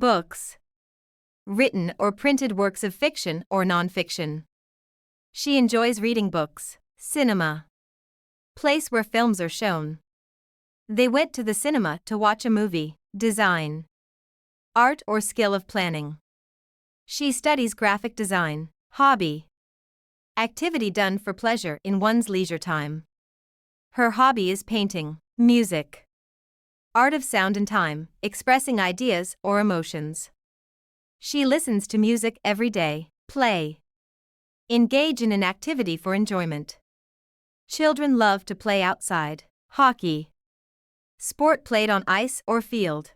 Books. Written or printed works of fiction or nonfiction. She enjoys reading books. Cinema. Place where films are shown. They went to the cinema to watch a movie. Design. Art or skill of planning. She studies graphic design. Hobby. Activity done for pleasure in one's leisure time. Her hobby is painting. Music. Art of sound and time, expressing ideas or emotions. She listens to music every day. Play. Engage in an activity for enjoyment. Children love to play outside. Hockey. Sport played on ice or field.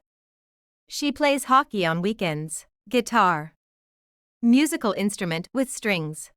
She plays hockey on weekends. Guitar. Musical instrument with strings.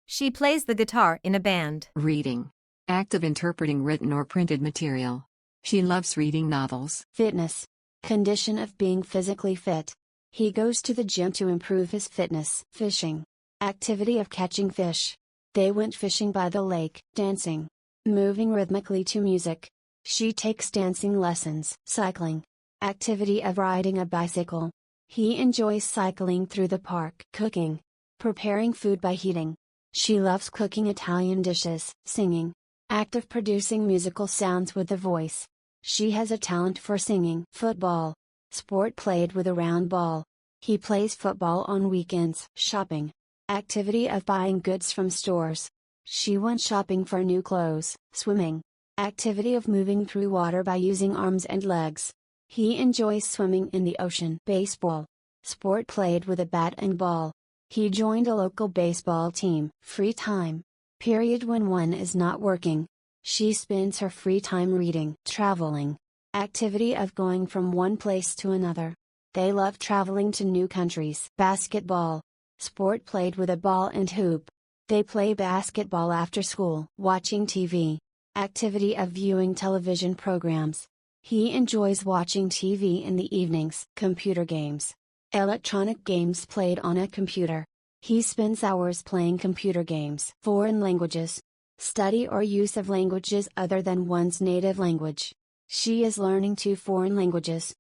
She plays the guitar in a band. Reading. Act of interpreting written or printed material. She loves reading novels. Fitness. Condition of being physically fit. He goes to the gym to improve his fitness. Fishing. Activity of catching fish. They went fishing by the lake. Dancing. Moving rhythmically to music. She takes dancing lessons. Cycling. Activity of riding a bicycle. He enjoys cycling through the park. Cooking. Preparing food by heating. She loves cooking Italian dishes. Singing. Act of producing musical sounds with the voice. She has a talent for singing. Football. Sport played with a round ball. He plays football on weekends. Shopping. Activity of buying goods from stores. She went shopping for new clothes. Swimming. Activity of moving through water by using arms and legs. He enjoys swimming in the ocean. Baseball. Sport played with a bat and ball. He joined a local baseball team. Free time. Period when one is not working. She spends her free time reading. Traveling. Activity of going from one place to another. They love traveling to new countries. Basketball. Sport played with a ball and hoop. They play basketball after school. Watching TV. Activity of viewing television programs. He enjoys watching TV in the evenings. Computer games. Electronic games played on a computer. He spends hours playing computer games. Foreign languages. Study or use of languages other than one's native language. She is learning 2 foreign languages.